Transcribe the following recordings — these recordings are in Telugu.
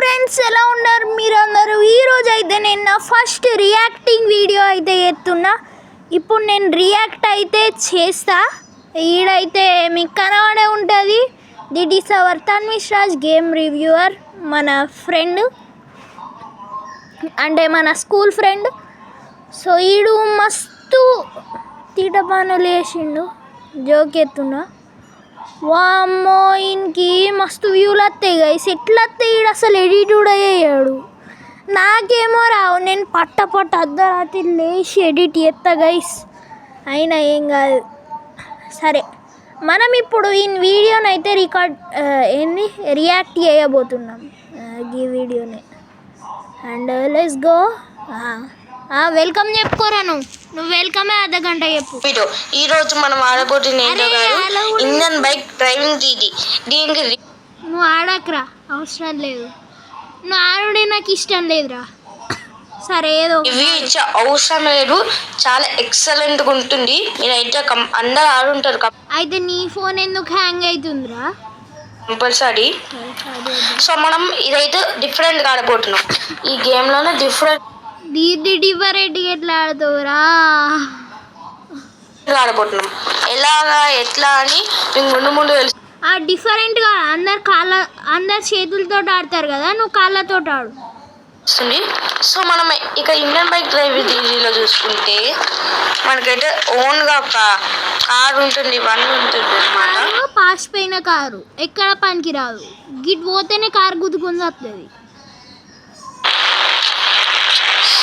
ఫ్రెండ్స్, ఎలా ఉన్నారు మీరందరూ? ఈరోజు అయితే నేను నా ఫస్ట్ రియాక్టింగ్ వీడియో అయితే చేస్తున్నా. ఇప్పుడు నేను రియాక్ట్ అయితే చేస్తా. ఈడైతే మీకు కనబడే ఉంటుంది. That is our Tanvish Raj game reviewer, మన ఫ్రెండ్ అంటే మన స్కూల్ ఫ్రెండ్. సో ఈడు మస్తు తీట పనులు వేసిండు, జోక్ ఎత్తున్నా. వామ్మో, ఈయనకి మస్తు వ్యూలు వస్తాయి గైస్. ఎట్లా వస్తాయి? ఈడు అసలు ఎడిట్ కూడా చేయడు. నాకేమో రావు. నేను పట్ట అర్ధరాత్రి లేచి ఎడిట్ చేస్తా గైస్, అయినా ఏం కాదు. సరే, మనం ఇప్పుడు ఈ వీడియోని అయితే రియాక్ట్ చేయబోతున్నాం ఈ వీడియోని. And let's go. వెల్కమ్ చెప్పుకోరా. నువ్వు వెల్కమే అర్ధగంట చెప్పు. వీడియో ఈరోజు మనం ఆడబోతుంది ఏంటో కాదు, ఇంజన్ బైక్ డ్రైవింగ్. దీనికి నువ్వు ఆడకరా, అవసరం లేదు. నువ్వు ఆడే నాకు ఇష్టం లేదురా. సరే, ఏదో ఇవి అవసరం లేదు, చాలా ఎక్సలెంట్గా ఉంటుంది. మీరైతే అందరు ఆడుంటారు. అయితే నీ ఫోన్ ఎందుకు హ్యాంగ్ అవుతుందిరా? కంపల్సరీ. సో మనం ఇదైతే డిఫరెంట్గా ఆడబోతున్నాం. ఈ గేమ్లోనే డిఫరెంట్ ఎట్లా ఆడుతావురా? ఆడబోతున్నాం ఎట్లా అని మీకు ముందు తెలుసు. డిఫరెంట్గా అందరు చేతులతో ఆడతారు కదా, నువ్వు కాళ్ళతో ఆడు. సో మనం ఇక ఇండియన్ బైక్ డ్రైవింగ్లో చూసుకుంటే మనకైతే ఓన్గా ఒక కారు ఉంటుంది, ఇవన్నీ ఉంటుంది అన్నమాట. పాస్ పైన కారు ఎక్కడ పనికి రాదు, గిట్ పోతేనే కారు గుద్దుకుని వస్తుంది.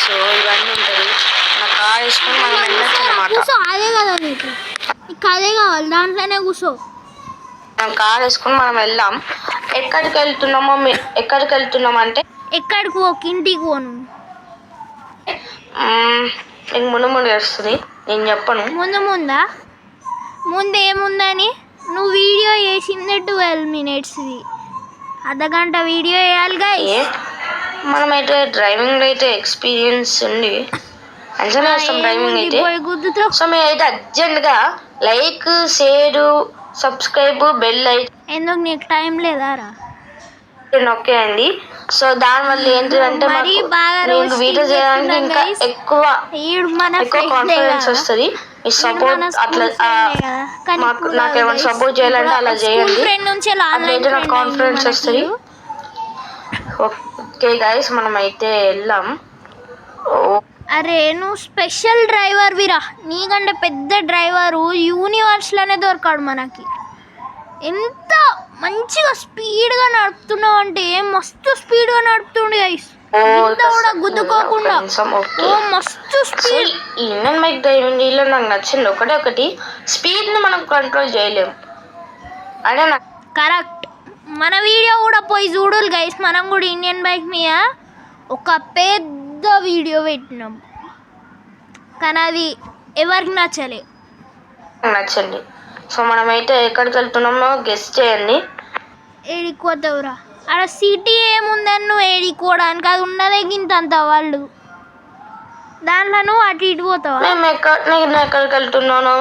సో ఇవన్నీ ఉంటుంది. మన కారు వేసుకొని మనం వెళ్ళచ్చు అన్నమాట. అదే కదా నీకు అదే కావాలి, దాంట్లోనే కూర్చో. మనం కారు వేసుకొని మనం వెళ్దాం. ఎక్కడికి వెళ్తున్నాం అంటే ఎక్కడికి పోకు, ఇంటికి పోను. నీకు ముందు వస్తుంది, నేను చెప్పను. ముందు ఏముందని? నువ్వు వీడియో చేసిందే 12 minutesది, అర్ధగంట వీడియో వేయాలిగా. మనమైతే డ్రైవింగ్ అయితే ఎక్స్పీరియన్స్ ఉంది, అంచనా వేస్తాం డ్రైవింగ్ అయితే. సో మీరైతే అర్జెంట్గా లైక్, షేర్, సబ్స్క్రైబ్, బెల్ అయితే ఎందుకు నీకు టైం లేదారా? నొక్కేయండి. సో దానివల్ల ఏంటంటే నేను వీడియో చేయడానికి ఇంకా ఎక్కువ కాన్ఫిడెన్స్ వస్తుంది. మీ సపోర్ట్ అట్లా నాకు ఏమైనా సపోర్ట్ చేయాలంటే అలా చేయండి, అట్లయితే నాకు కాన్ఫిడెన్స్ వస్తుంది. ఓకే గైస్, మనం అయితే వెళ్దాం. అరే, నువ్వు స్పెషల్ డ్రైవర్ విరా. నీకంటే పెద్ద డ్రైవరు యూనివర్స్లోనే దొరకాడు మనకి. ఎంత మంచిగా స్పీడ్గా నడుపుతున్నావు అంటే, మస్తు స్పీడ్గా నడుపుతుండే గైస్, కూడా గుద్దుకోకుండా. మస్తు స్పీడ్. ఇండియన్ బైక్ డ్రైవింగ్ లో నాకు నచ్చింది ఒకటి, స్పీడ్ ని మనం కంట్రోల్ చేయలేము. అదే కరెక్ట్. మన వీడియో కూడా పోయి చూడాలి గైస్. మనం కూడా ఇండియన్ బైక్ మీద ఒక పెద్ద వీడియో పెట్టినాం, కానీ అది ఎవరికి నచ్చండి. సో మనమైతే ఎక్కడికి వెళ్తున్నామో గెస్ట్ చేయండి. ఏడిపోతావురా? అక్కడ సిటీ ఏముందని నువ్వు ఏడిపోవడానికి? అది ఉన్నదే గింతంత వాళ్ళు, దాంట్లో నువ్వు అటు ఇటు పోతావా? నేను ఎక్కడికి వెళ్తున్నానో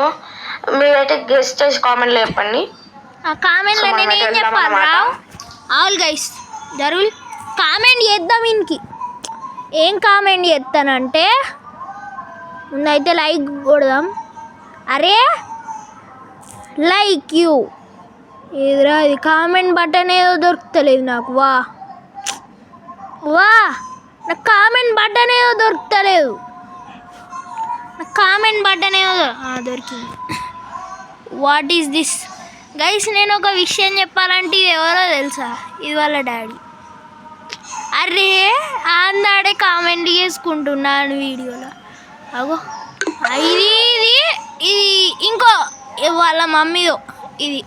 మీరైతే గెస్ట్ చేసి కామెంట్లో చెప్పండి. కామెంట్లో నేను ఏం చెప్పాలి? ఆల్ గైస్ జరువులు కామెంట్ చేద్దాం. ఇంకి ఏం కామెంట్ చేస్తానంటే, ముందైతే లైక్ కొడదాం. అరే లైక్ యూ ఏదిరా, ఇది కామెంట్ బటన్ ఏదో దొరుకుతలేదు నాకు. నాకు కామెంట్ బటన్ ఏదో దొరుకుతలేదు. దొరికింది. What is this guys? నేను ఒక విషయం చెప్పాలంటే, ఇది ఎవరో తెలుసా? ఇది వాళ్ళ డాడీ. అరే ఆందాడే కామెంట్ చేసుకుంటున్నాను వీడియోలో. అగో ఇది ఇంకో వాళ్ళ మమ్మీదో. ఇది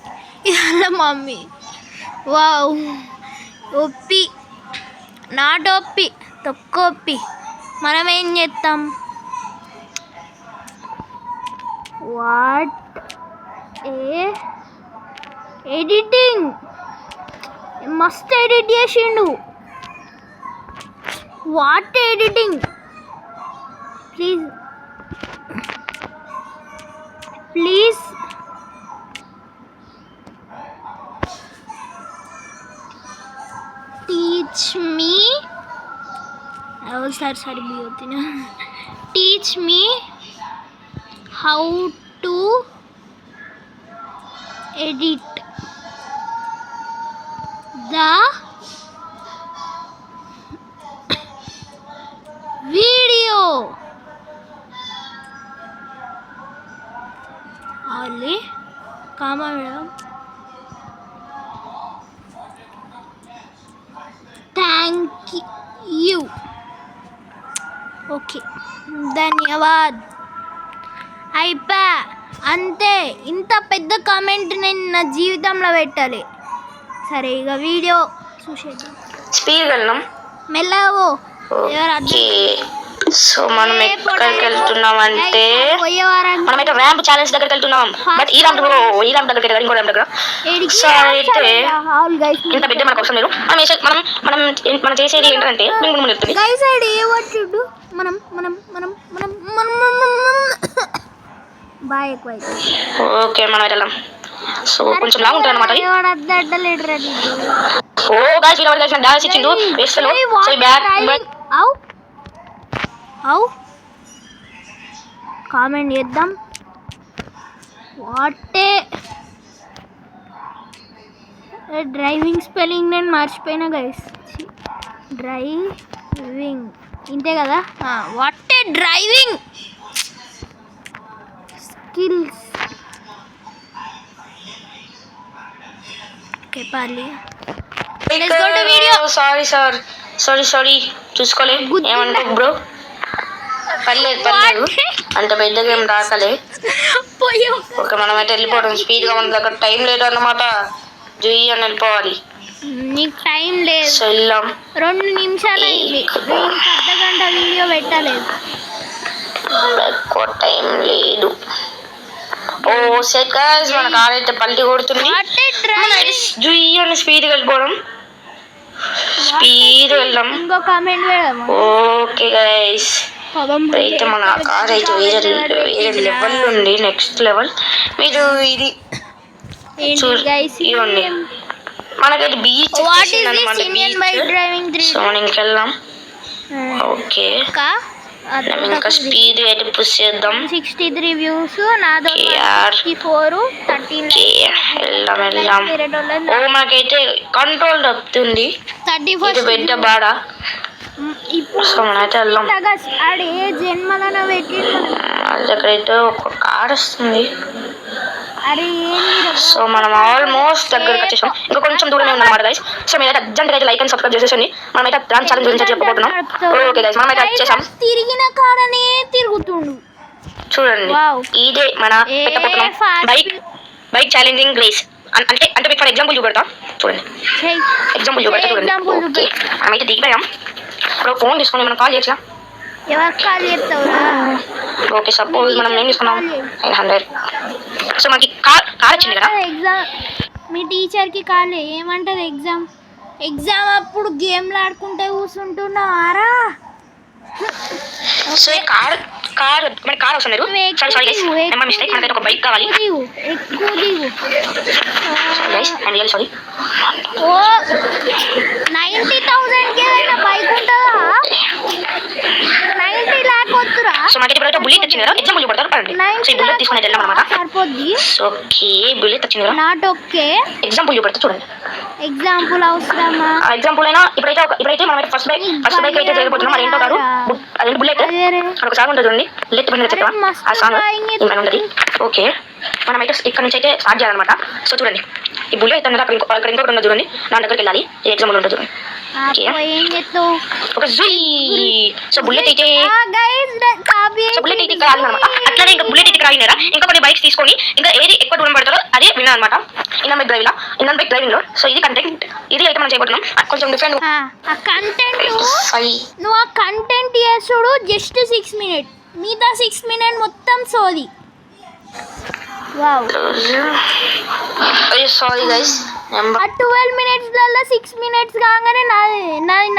వాళ్ళ మమ్మీ. వావ్, ఒప్పి నాట్ ఒప్పి, తొక్కొప్పి. మనం ఏం చేస్తాం? వాట్ ఎడిటింగ్, మస్త్ ఎడిట్ చేసిండు. What editing? Please teach me sir भी होती ना teach me how to edit the video only कामा मैडम थैंक यू ఓకే ధన్యవాద్ అయిపా అంతే ఇంత పెద్ద కామెంట్ నేను నా జీవితంలో పెట్టాలి సరే ఇక వీడియో చూసేద్దాం స్పీడ్ వెళ్ళాం మెల్లవో ఓకే సో మనం ఎక్కడికి వెళ్తున్నాం అంటే మనమైతే ర్యాంప్ ఛాలెంజ్ దగ్గరికి వెళ్తున్నాం బట్ ఈ ర్యాంప్ దగ్గరికి ఇంకో ర్యాంప్ దగ్గర సో అయితే ఇంత పెద్ద మనకు అవసరం లేదు మనం చేసేది ఏంటంటే ముందు చెప్తుంది మనం మనం మనం మనం మనం బాయ్ ఎక్కువ ఓకే మనం వెళ్ళాం సో కొంచెం లాంగ్ ఉంటుంది అనమాట ఓ గాయ్స్ వీళ్ళు ఎవరు డాన్స్ ఇచ్చిండు వేస్తలో సో బ్యాక్ అవు కామెంట్ చేద్దాం వాటే డ్రైవింగ్ స్పెల్లింగ్ నేను మర్చిపోయినా గైస్ డ్రైవింగ్ ఇంతే కదా వాటే డ్రైవింగ్ స్కిల్స్ ఓకే పాలి సారీ చూసుకోలేదు ఏమనుకో బ్రో పర్లేదు అంత పెద్దగా ఏం రాకలే ఓకే మనమైతే వెళ్ళిపోవడం స్పీడ్గా మన దగ్గర టైం లేదు అన్నమాట జుయి అని వెళ్ళిపోవాలి నీకు టైం లేదు సో వెళ్ళాం 2 నిమిషాలు అయింది అర్ధ గంట వీడియో పెట్టలేదు ఎక్కువ టైం లేదు ఓ సెట్ గాయ్స్ మన కార్ అయితే పల్టీ కొడుతుంది జుయి అని స్పీడ్గా వెళ్ళిపోవడం స్పీడ్ వెళ్ళాం ఇంకో కామెంట్ పెడదాం ఓకే గైస్ అయితే మన కార్ అయితే వేరే లెవెల్ ఉంది నెక్స్ట్ లెవెల్ మీరు ఇది చూడండి మనకైతే బీచ్ సో మనం ఇంకెళ్దాం ఓకే ఇంకా స్పీడ్ అయితే పుష్ చేద్దాం 63 వ్యూస్ నాదో 64 13 ఓ మనకైతే కంట్రోల్ తప్పుతుంది 34 పెద్ద బాడ సో మనమైతే వెళ్దాం ఆడే జన్మలను పెట్టి వాళ్ళ దగ్గర అయితే ఒక కార్ వస్తుంది అరే సో మనం ఆల్మోస్ట్ దగ్గరికి వచ్చేసాం ఇంకా కొంచెం దూరమే ఉందన్నమాట గైస్ సో మీరైతే అర్జెంట్గా అయితే లైక్ అండ్ సబ్స్క్రైబ్ చేసేసండి మనమైతే డాన్స్ ఛాలెంజ్ గురించి చెప్పబోతున్నాం ఓకే గైస్ మనమైతే వచ్చేసాం తిరిగిన కాడనే తిరుగుతుండు చూడండి ఇదే మన పెట్టబోతున్నాం బైక్ ఛాలెంజింగ్ రేస్ అంటే మీకు ఫర్ ఎగ్జాంపుల్ చూపెడతా చూడండి ఎగ్జాంపుల్ చూపెడతా చూడండి ఓకే మనమైతే దిగిపోయాం ఇప్పుడు ఫోన్ తీసుకొని మనం కాల్ చేయొచ్చా ఎవరికి కాల్ చేస్తావురా ఓకే సపోజ్ మనం ఏం తీసుకున్నాం 900 సో మనకి కార్ వచ్చింది కదా ఎగ్జామ్ మీ టీచర్కి కాల్ ఏమంటది ఎగ్జామ్ అప్పుడు గేమ్లు ఆడుకుంటే కూర్చుంటున్నారా సో కార్ మన కార్ అవసరం లేదు సారీ గైస్ నెంబర్ మిస్టేక్ మనకైతే ఒక బైక్ కావాలి ఎక్కువ దిగు గైస్ ఐ రియల్లీ సారీ ఓ 90,000 కి ఏదైనా బైక్ ఉంటుందా 90 లాక్ వద్దురా సో మనకి ఇప్పుడు బుల్లెట్ వచ్చింది కదా ఎగ్జాంపుల్ చూపెడతారు పడండి సో ఈ బుల్లెట్ తీసుకొని వెళ్ళాం అనమాట సరిపోద్ది ఓకే బుల్లెట్ వచ్చింది కదా నాట్ ఓకే ఎగ్జాంపుల్ చూపెడతా చూడండి ఎగ్జాంపుల్ అవసరమా ఎగ్జాంపుల్ అయినా ఇప్పుడైతే మనం ఫస్ట్ బైక్ అయితే చేయబోతున్నాం మరి ఏంటో కాదు అదే బుల్లెట్ ఒక సాంగ్ ఉంటుంది చూడండి బుల్లెట్ పైన చెప్పా ఆ సాంగ్ ఇక్కడ ఉంటుంది ఓకే మనమైతే ఇక్కడ నుంచి అయితే స్టార్ట్ చేయాలన్నమాట సో చూడండి ఈ బుల్లెట్ అనేది అక్కడ ఇంకొకటి ఉన్నది చూడండి దాని దగ్గరికి వెళ్ళాలి ఈ ఎగ్జాంపుల్ ఉంటుంది చూడండి ఒక సో బుల్లెట్ అయితే ఇక్కడ ఆగిందనమాట అట్లనే ఇంకా బుల్లెట్ ఇక్కడ ఆగినారా ఇంకా కొన్ని బైక్స్ తీసుకొని ఇంకా ఏది ఎక్కువ దూరం పడతారో అదే విన్నా అనమాట ఇన్నర్ బైక్ డ్రైవింగ్ లో సో ఇది కంటెంట్ ఇది అయితే మనం చేయబోతున్నాం కొంచెం డిఫరెంట్ కంటెంట్ నువ్వు ఆ కంటెంట్ చేసుడు జస్ట్ 6 మినిట్ మిగతా 6 మినిట్ మొత్తం సోది వావ్ సారీ గైస్ ఆ 12 మినిట్స్ లలో 6 మినిట్స్ కాగానే నాది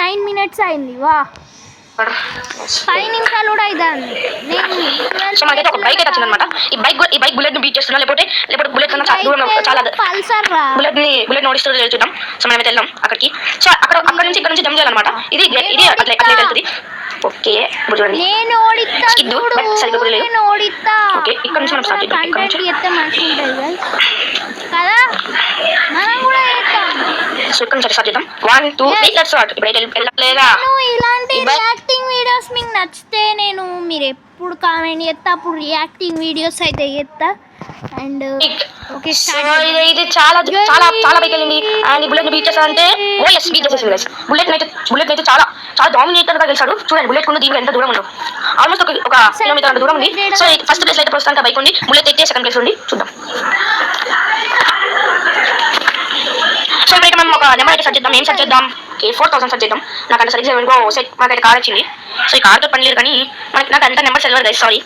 9 మినిట్స్ అయింది వా 5 నిమిషాలు కూడా అయిపోయింది సో మనకైతే ఒక బైక్ అయితే వచ్చిందనమాట ఈ బైక్ బుల్లెట్ ని బీట్ చేస్తున్నా లేకపోతే బుల్లెట్ కన్నా చాలా దూరం చాలా పల్సర్ రా బుల్లెట్ ఓడిస్తూ చూద్దాం సో మనం వెళ్దాం అక్కడికి సో అక్కడ నుంచి ఇక్కడ నుంచి జంప్ చేయాలన్నమాట ఇది అట్లా వెళ్తుంది ఓకే ఇప్పుడు చూడండి నేను ఓడిస్తా ఇది చూడు బట్ సరిగ్గా కూడా లేదు. నేను ఓడిస్తా ఓకే ఇక్కడ నుంచి మనం స్టార్ట్ చేద్దాం. ఇక్కడ కంటెంట్ నుంచి చేస్తే మంచిగా ఉంటుంది guys. కదా మనం కూడా చేద్దాం. సో ఇక్కడ నుంచి స్టార్ట్ చేద్దాం. 1 2 3 లెట్స్ స్టార్ట్. ఇప్పుడు వెళ్ళలేదా నేను ఇలాంటి రియాక్టింగ్ వీడియోస్ మీకు నచ్చితే నేను మీరు ఎప్పుడు కామెంట్ చేస్తా అప్పుడు రియాక్టింగ్ వీడియోస్ అయితే చేస్తా. అండ్ ఓకే సో ఇది చాలా చాలా చాలా పైకి వెళ్ళింది. అండ్ బుల్లెట్ ని బీట్ చేస్తారంటే ఓఎస్ బీట్ చేసేసింది గైస్. బుల్లెట్ అయితే చాలా చాలా డామినేటర్ గా గెలిచాడు. చూడండి బుల్లెట్ కు దీనికి ఎంత దూరం ఉందో, ఆల్మోస్ట్ ఒక కిలోమీటర్ అంత దూరం ఉంది. సో ఫస్ట్ ప్లేస్ అయితే ప్రస్తుతానికి బైక్ ఉంది, బుల్లెట్ అయితే సెకండ్ ప్లేస్ ఉంది. చూద్దాం. సో ఇప్పుడైతే మనం ఒక నెంబర్ అయితే సెర్చ్ చేద్దాం. ఏం సెర్చ్ చేద్దాం? 4000 సెర్చ్ చేద్దాం. నాకు అంటే సరిగ్గా సెట్ మనకైతే కార్ వచ్చింది. సో ఈ కార్తో పని లేదు కానీ నాకు అంత నెంబర్ తెలియదు గైస్, సారీ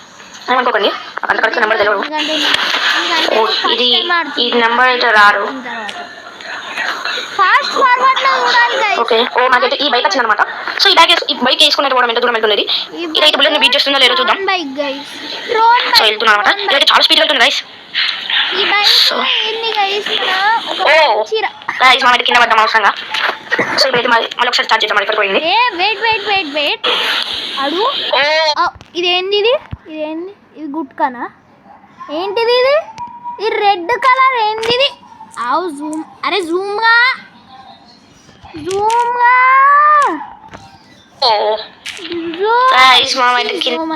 ఏమనుకోకండి, అంత కరెక్ట్ నెంబర్ తెలియదు. ఇది ఈ నెంబర్ అయితే రారు. ఫాస్ట్ ఫార్వర్డ్ లో చూడాలి గైస్. ఓకే ఓ నాకైతే ఈ బైక్ వచ్చింది అనమాట. సో ఈ బైక్ వేసుకున్నట్టు కూడా ఎంత దూరం వెళ్తుంది. ఇదైతే బుల్లెట్ ని బీట్ చేస్తుందో లేదో చూద్దాం. బైక్ గైస్ డ్రోన్ సో వెళ్తున్నా అనమాట. ఇదైతే చాలా స్పీడ్ వెళ్తుంది గైస్. ఈ బైక్ ఏంది గైస్ ఓ గైస్ మనం అయితే కింద పడ్డాం అవసరంగా. సో ఇప్పుడైతే మళ్ళీ ఒకసారి స్టార్ట్ చేద్దాం. ఇక్కడ పోయింది. ఏ వెయిట్ అడుగు. ఇదేంది ఇదేంది ఇది గుట్కానా ఏంటిది ఇది? ఈ రెడ్ కలర్ ఏంటిది? ఆవు జూమ్ అరే జూమ్గా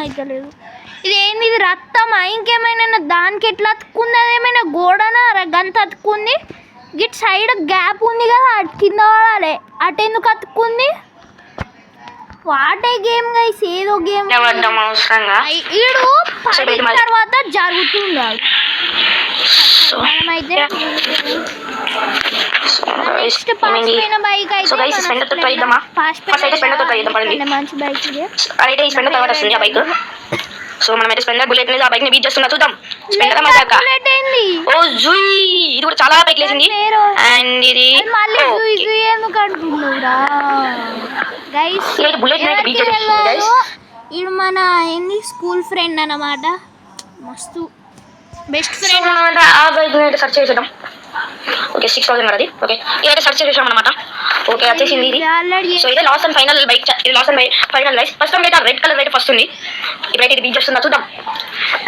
అవుతలేదు. ఇది ఏంది? ఇది రక్తమా ఇంకేమైనా? దానికి ఎట్లా అతుక్కుంది? అదేమైనా గోడనా గంత అతుక్కుంది? గిట్ సైడ్ గ్యాప్ ఉంది కదా, అటు కింద పడాలి. అటు ఎందుకు అతుక్కుంది? వాటే గేమ్ గైస్, ఏదో గేమ్. ఈడు తర్వాత జరుగుతున్నాడు. మనమైతే నెక్స్ట్ పాస్ అయిన బైక్ అయితే మంచి బైక్ ఇది. సో మనమైతే స్పెండర్ బుల్లెట్ మీద ఆ బైక్ ని బీట్ చేస్తున్నా. చూద్దాం స్పెండర్ మజాక. ఓ జూయ్ ఇది కూడా చాలా బైక్ లేసింది. అండ్ ఇది మళ్ళీ జూయ్ ఎందుకు అంటున్నావురా గైస్? బుల్లెట్ ని బీట్ చేస్తున్నా గైస్. ఇది మన ఏంది స్కూల్ ఫ్రెండ్ అన్నమాట, మస్తు బెస్ట్ ఫ్రెండ్. ఆ బైక్ అయితే సెర్చ్ చేసేద్దాం. ఓకే 6000 అది. ఓకే ఇదైతే సెర్చ్ చేసాం అనమాట. ఓకే వచ్చేసింది ఇది. సో ఇదే లాస్ట్ అండ్ ఫైనల్ బైక్. ఇది last and final guys. First time అయితే రెడ్ కలర్ అయితే ఫస్ట్ ఉంది. ఇప్పుడైతే ఇది బీట్ చేస్తుందా చూద్దాం.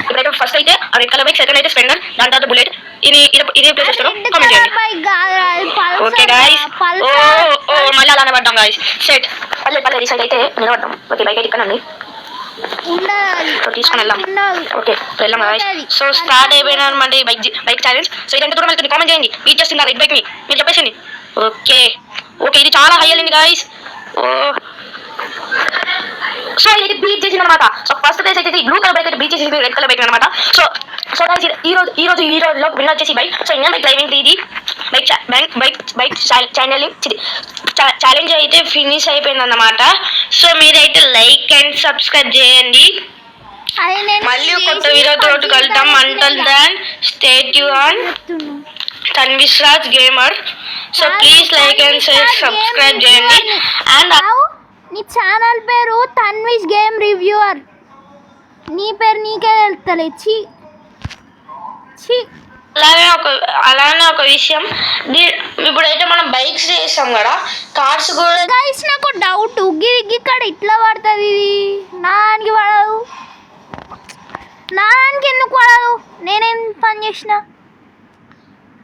ఇప్పుడైతే ఫస్ట్ అయితే ఆ రెడ్ కలర్ బైక్, సెకండ్ అయితే స్పెండర్, దాని తర్వాత బుల్లెట్. ఇది ప్లేస్ చేస్తారో కామెంట్ చేయండి. ఓకే గైస్ ఓ మళ్ళీ అలానే పడ్డాం గైస్. సెట్ పల్లె సైడ్ అయితే నిలబడ్డాం. ఓకే బైక్ అయితే ఇక్కడ ఉంది, తీసుకుని వెళ్దాం. ఓకే వెళ్దాం గైస్. సో స్టార్ట్ అయిపోయినా అనమాట బైక్ ఛాలెంజ్. సో ఇదంతా దూరం వెళ్తుంది కామెంట్ చేయండి. బీట్ చేస్తున్నారు రెడ్ బైక్ ని మీరు చెప్పేసింది. ఓకే ఇది చాలా హై వెళ్ళింది గైస్. సో ఇది బీట్ చేసింది అనమాట. సో ఫస్ట్ ప్లేస్ అయితే బ్లూ కలర్ బైక్ అయితే బీట్ చేసింది రెడ్ కలర్ బైక్ అనమాట. సో గైస్ ఈ రోజులో విన్నర్ వచ్చేసి bike. So Indian bike driving ఇది బైక్ ఛాలెంజ్ అయితే ఫినిష్ అయిపోయింది అన్నమాట. సో మీరైతే లైక్ అండ్ సబ్స్క్రైబ్ చేయండి. మళ్ళీ కొత్త వీడియోతో కలుద్దాం. Until then stay tune Tanvishraj gamer. So please like and subscribe చేయండి. అండ్ నీ ఛానల్ పేరు తన్విష్ గేమ్ రివ్యూవర్. నీ పేరు నీకే వెళ్తలే. అలానే ఒక విషయం, ఇప్పుడైతే మనం బైక్స్ చేస్తాం కదా, కార్స్ కూడా. గైస్ నాకు డౌట్, ఇక్కడ ఇట్లా పడుతుంది, ఇది నానికి పడదు. నానికి ఎందుకు పడదు? నేనేం పని చేసిన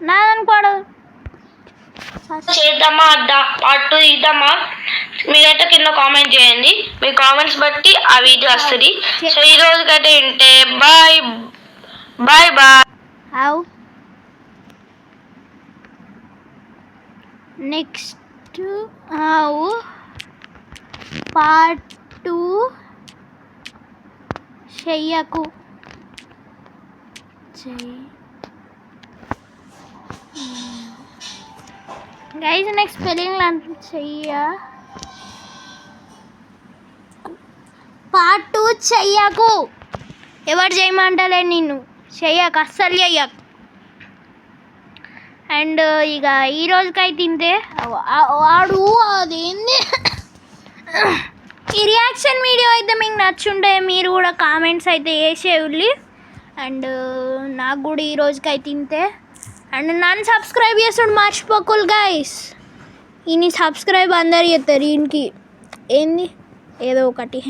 నాదానికి పడదు. చేద్దామా పార్ట్ 2 ఇద్దామా? మీరైతే కింద కామెంట్ చేయండి. మీ కామెంట్స్ బట్టి ఆ వీడియో వస్తుంది. సో ఈ రోజుకైతే ఉంటే bye bye bye. Next part 2 చెయ్యకు గైస్. నెక్స్ట్ స్పెల్లింగ్ చెయ్య పార్ట్ 2 చెయ్యకు. ఎవరు చేయమంటలే నిన్ను, చెయ్యకు అస్సలు చెయ్యకు. అండ్ ఇక ఈ రోజుకైతే తింటే వాడు అదేంది ఈ రియాక్షన్ వీడియో అయితే మీకు నచ్చుంటే మీరు కూడా కామెంట్స్ అయితే వేసేవుల్లి. అండ్ నాకు కూడా ఈ రోజుకైతే తింటే అండ్ నన్ను సబ్స్క్రైబ్ చేసుడు మర్చిపోకులు గైస్. ఈయన సబ్స్క్రైబ్ అందరు చేస్తారు. ఈయనకి ఏంది ఏదో ఒకటి.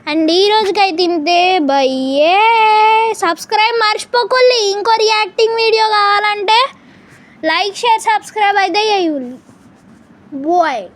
అండ్ ఈ రోజుకైతే ఇంతే. బయ్యే సబ్స్క్రైబ్ మర్చిపోకండి. ఇంకో రియాక్టింగ్ వీడియో కావాలంటే లైక్ షేర్ సబ్స్క్రైబ్ అయితే చేయండి. బాయ్.